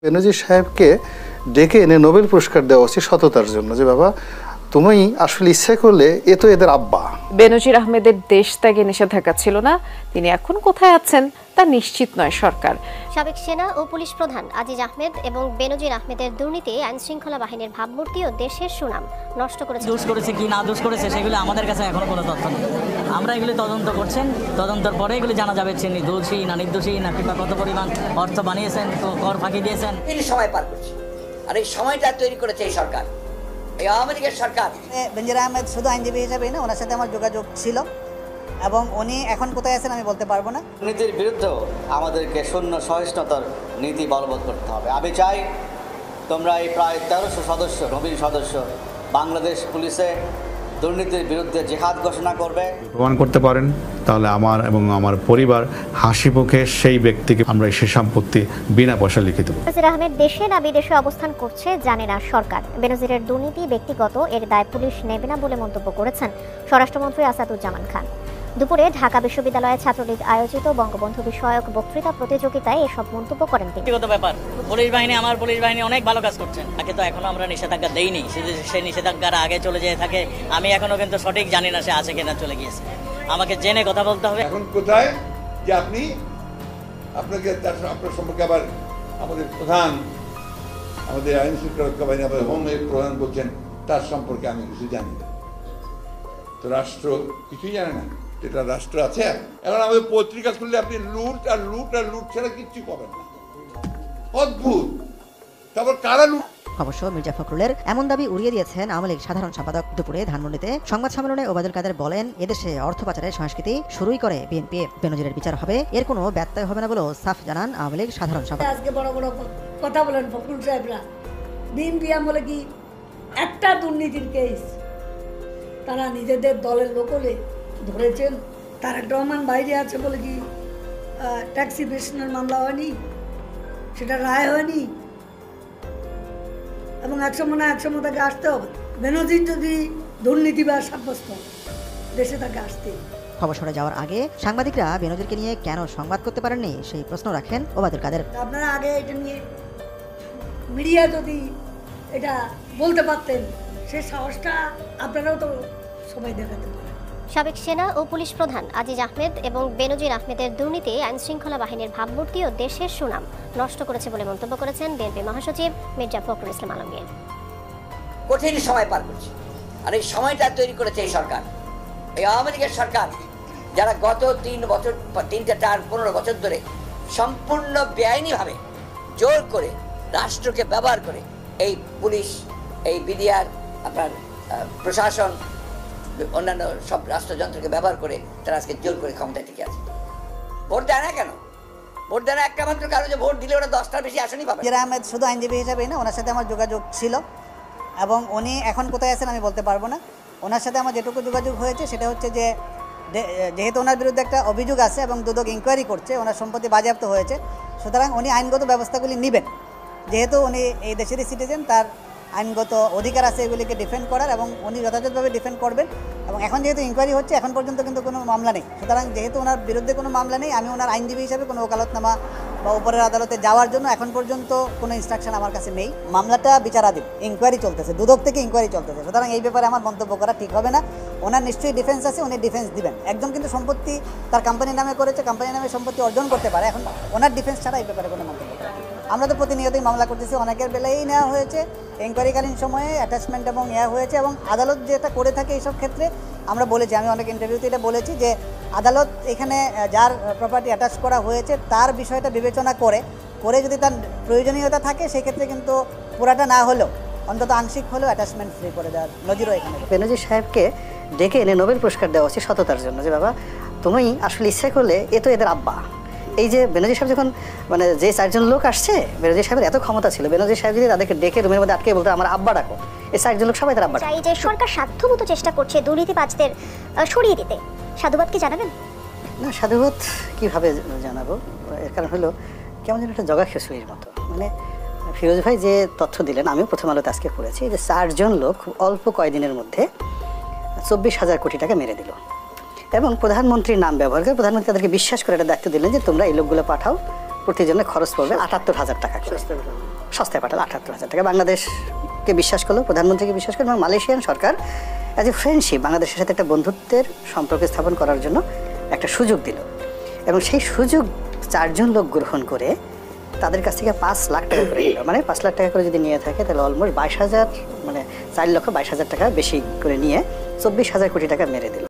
বেনজির সাহেবকে ডেকে এনে নোবেল পুরস্কার দেওয়া উচিত সততার জন্য, যে বাবা তুমি আসলে ইচ্ছা করলে এ তো এদের আব্বা। বেনজির আহমেদের দেশ ত্যাগে নিষেধাজ্ঞা ছিল না, তিনি এখন কোথায় আছেন তা নিশ্চিত নয় সরকার। সাবেক সেনা ও পুলিশ প্রধান আজিজ আহমেদ এবং বেনজির আহমেদের দুর্নীতি আইন শৃঙ্খলা বাহিনীর ভাবমূর্তি ও দেশের সুনাম নষ্ট করেছে। দোষ করেছে কি না দোষ করেছে সেগুলো আমাদের কাছে এখনো কোনো তথ্য নেই। আমরা এগুলি তদন্ত করছেন, তদন্তের পরে এগুলি জানা যাবে তিনি দোষী না নির্দোষী না কিংবা কত পরিমাণ অর্থ বানিয়েছেন, কর ফাঁকি দিয়েছেন। এই সময় পার করছে, আর এই সময়টা তৈরি করেছে এই সরকার, এই আওয়ামী লীগের সরকার। বেনজির আহমেদ শুধু আইনজীবী হিসেবেই না, ওনার সাথে আমার যোগাযোগ ছিল এবং উনি এখন কোথায় আছেন আমি বলতে পারবো না। দুর্নীতির বিরুদ্ধেও আমাদেরকে শূন্য সহিষ্ণুতার নীতি বলবৎ করতে হবে। আমি চাই তোমরা এই প্রায় 1300 সদস্য নবীন সদস্য বাংলাদেশ পুলিশে দুর্নীতির বিরুদ্ধে জিহাদ ঘোষণা করবে। প্রমাণ করতে পারেন তাহলে আমার এবং আমার পরিবার হাসি মুখে সেই ব্যক্তিকে আমরা সে সম্পত্তি বিনা পয়সা লিখে দেব। বেনজির আহমেদ দেশে না বিদেশে অবস্থান করছে জানে না সরকার। বেনজিরের দুর্নীতি ব্যক্তিগত, এর দায় পুলিশ নেবে না বলে মন্তব্য করেছেন স্বরাষ্ট্রমন্ত্রী আসাদুজ্জামান খান। দুপুরে ঢাকা বিশ্ববিদ্যালয়ে ছাত্রলীগ আয়োজিত বঙ্গবন্ধু বিষয়ক বক্তৃতা প্রতিযোগিতায় এসব মন্তব্য করেন তিনি। ব্যক্তিগত ব্যাপার, পুলিশ বাহিনী আমার পুলিশ বাহিনী অনেক ভালো কাজ করছেন, তাকে তো এখনো আমরা নিষেধাজ্ঞা দেইনি। সে নিষেধাজ্ঞার আগে চলে যেয়ে থাকে, আমি এখনো কিন্তু সঠিক জানি না সে আছে কিনা চলে গিয়েছে। আমাকে জেনে কথা বলতে হবে। এখন কোথায় যে আপনি আপনাকে আপনার সম্পর্কে আবার আমাদের প্রধান, আমাদের আইন শৃঙ্খলা বাহিনী, আমাদের হোম প্রধান বলছেন তার সম্পর্কে আমি কিছু জানি না। তো রাষ্ট্র কিছুই জানে না, যেটা রাষ্ট্র আছে। এখন আমাদের পত্রিকা খুললে আপনি লুট আর লুট আর লুট ছাড়া কিচ্ছু পাবেন না। অদ্ভুত। তারপর কারা লুট? অবশ্য মির্জা ফখরুলের এমন দাবি উড়িয়ে দিয়েছেন আওয়ামী লীগ সাধারণ সম্পাদক। দুপুরে ধানমন্ডিতে সংবাদ সম্মেলনে ওবায়দুল কাদের বলেন, এদেশে অর্থ পাচারের সংস্কৃতি শুরুই করে বিএনপি। বেনজিরের বিচার হবে, এর কোনো ব্যত্যয় হবে না বলেও সাফ জানান আওয়ামী লীগ সাধারণ সম্পাদক। আজকে বড় বড় কথা বলেন ফখরুল সাহেবরা, বিএনপি আমলে কি একটা দুর্নীতির কেস তারা নিজেদের দলের লোকলে ধরেছেন? তারেক রহমান বাইরে আছে বলে কি ট্যাক্সি বেশনের মামলা হয়নি, সেটা রায় হয়নি? এবং একসময় তাকে আসতে হবে। বেনজির যদি দুর্নীতিবাজ সাব্যস্ত দেশে তাকে আসতে। খবর সরে যাওয়ার আগে সাংবাদিকরা বেনজিরকে নিয়ে কেন সংবাদ করতে পারেননি সেই প্রশ্ন রাখেন ওবায়দুল কাদের। আপনারা আগে এটা নিয়ে মিডিয়া যদি এটা বলতে পারতেন, সেই সাহসটা আপনারাও তো সবাই দেখাতে পারেন। সাবেক সেনা ও পুলিশ প্রধান আজিজ আহমেদ এবং বেনজির আহমেদের দুর্নীতি আইন শৃঙ্খলা বাহিনীর ভাবমূর্তি ও দেশের সুনাম নষ্ট করেছে বলে মন্তব্য করেছেন বিএনপি মহাসচিব মির্জা ফখরুল ইসলাম আলমগীর। কঠিন সময় পার করছে, আর এই সময়টা তৈরি করেছে এই সরকার, এই আওয়ামী লীগের সরকার, যারা গত 3 বছর 15 বছর ধরে সম্পূর্ণ বেআইনিভাবে জোর করে রাষ্ট্রকে ব্যবহার করে, এই পুলিশ, এই বিডিআর, আপনার প্রশাসন, অন্যান্য সব রাষ্ট্রযন্ত্রকে ব্যবহার করে তারা আজকে জোর করে ক্ষমতায় টিকে আছে। ভোট দেয় না কেন? ভোট দেয় না একটা মাত্র কারণ, যে ভোট দিলে ওরা 10টার বেশি আসনই পাবে। বেনজির আহমেদ শুধু আইনজীবী হিসেবেই না, ওনার সাথে আমার যোগাযোগ ছিল এবং উনি এখন কোথায় আছেন আমি বলতে পারবো না। ওনার সাথে আমার যেটুকু যোগাযোগ হয়েছে সেটা হচ্ছে যে যেহেতু ওনার বিরুদ্ধে একটা অভিযোগ আছে এবং দুদক ইনকোয়ারি করছে, ওনার সম্পত্তি বাজেয়াপ্ত হয়েছে, সুতরাং উনি আইনগত ব্যবস্থাগুলি নেবেন। যেহেতু উনি এই দেশেরই সিটিজেন, তার আইনগত অধিকার আছে এগুলিকে ডিফেন্ড করার, এবং উনি যথাযথভাবে ডিফেন্ড করবেন। এবং এখন যেহেতু ইনকোয়ারি হচ্ছে, এখন পর্যন্ত কিন্তু কোনো মামলা নেই, সুতরাং যেহেতু ওনার বিরুদ্ধে কোনো মামলা নেই, আমি ওনার আইনজীবী হিসাবে কোনো ওকালতনামা বা উপরের আদালতে যাওয়ার জন্য এখন পর্যন্ত কোনো ইনস্ট্রাকশন আমার কাছে নেই। মামলাটা বিচারাধীন, ইনকোয়ারি চলতেছে, দুদক থেকে ইনকোয়ারি চলতেছে, সুতরাং এই ব্যাপারে আমার মন্তব্য করা ঠিক হবে না। ওনার নিশ্চয়ই ডিফেন্স আছে, উনি ডিফেন্স দিবেন। একজন কিন্তু সম্পত্তি তার কোম্পানির নামে করেছে, কোম্পানির নামে সম্পত্তি অর্জন করতে পারে, এখন ওনার ডিফেন্স ছাড়া এই ব্যাপারে কোনো মন্তব্য করা। আমরা তো প্রতিনিয়তই মামলা করতেছি, অনেকের বেলায়ই নেওয়া হয়েছে, ইনকোয়ারিকালীন সময়ে অ্যাটাচমেন্ট এবং হয়েছে, এবং আদালত যেটা করে থাকে এইসব ক্ষেত্রে আমরা বলেছি, আমি অনেক ইন্টারভিউতে এটা বলেছি যে আদালত এখানে যার প্রপার্টি অ্যাটাচ করা হয়েছে তার বিষয়টা বিবেচনা করে যদি তার প্রয়োজনীয়তা থাকে, সেক্ষেত্রে কিন্তু পুরাটা না হলেও অন্তত আংশিক হলেও অ্যাটাচমেন্ট ফ্রি করে দেওয়ার নজিরও এখানে। বেনজির সাহেবকে ডেকে এনে নোবেল পুরস্কার দেওয়া উচিত সততার জন্য, যে বাবা তুমি আসলে ইচ্ছা করলে এ তো এদের আব্বা। এই যে বেনজির সাহেব যখন যে 4জন লোক আসছে, বেনজির সাহেবের এত ক্ষমতা ছিল, বেনজির সাহেব যদি তাদেরকে ডেকে রুমের মধ্যে আটকে বলতো আমার আব্বা ডাকো, এই 4জন লোক সবাই তার আব্বা। এই যে সরকার সাধ্যমতো চেষ্টা করছে দুর্নীতিবাজদের সরিয়ে দিতে, সাধুবাদ কি জানাবেন? না, সাধুবাদ কিভাবে জানাবো, এর কারণ হলো কেমন যেন একটা জগা খিচুড়ির মতো। মানে ফিরোজ ভাই যে তথ্য দিলেন, আমিও প্রথম আলোতে আজকে পড়েছি যে 4জন লোক অল্প কয়েকদিনের মধ্যে 24,000 কোটি টাকা মেরে দিল, এবং প্রধানমন্ত্রীর নাম ব্যবহার করে প্রধানমন্ত্রী তাদেরকে বিশ্বাস করে একটা দায়িত্ব দিলেন যে তোমরা এই লোকগুলো পাঠাও, প্রতিজনের খরচ পড়বে 78,000 টাকা। সস্তায় পাঠালো 78,000 টাকা। বাংলাদেশকে বিশ্বাস করলো, প্রধানমন্ত্রীকে বিশ্বাস করলো, এবং Malaysian Sarkar as a friendship বাংলাদেশের সাথে একটা বন্ধুত্বের সম্পর্ক স্থাপন করার জন্য একটা সুযোগ দিল, এবং সেই সুযোগ 4 জন লোক গ্রহণ করে তাদের কাছ থেকে 5 লাখ টাকা করে নিল। মানে 5 লাখ টাকা করে যদি নিয়ে থাকে তাহলে অলমোস্ট 22,000, মানে 4,22,000 টাকা বেশি করে নিয়ে 24,000 কোটি টাকা মেরে দিল।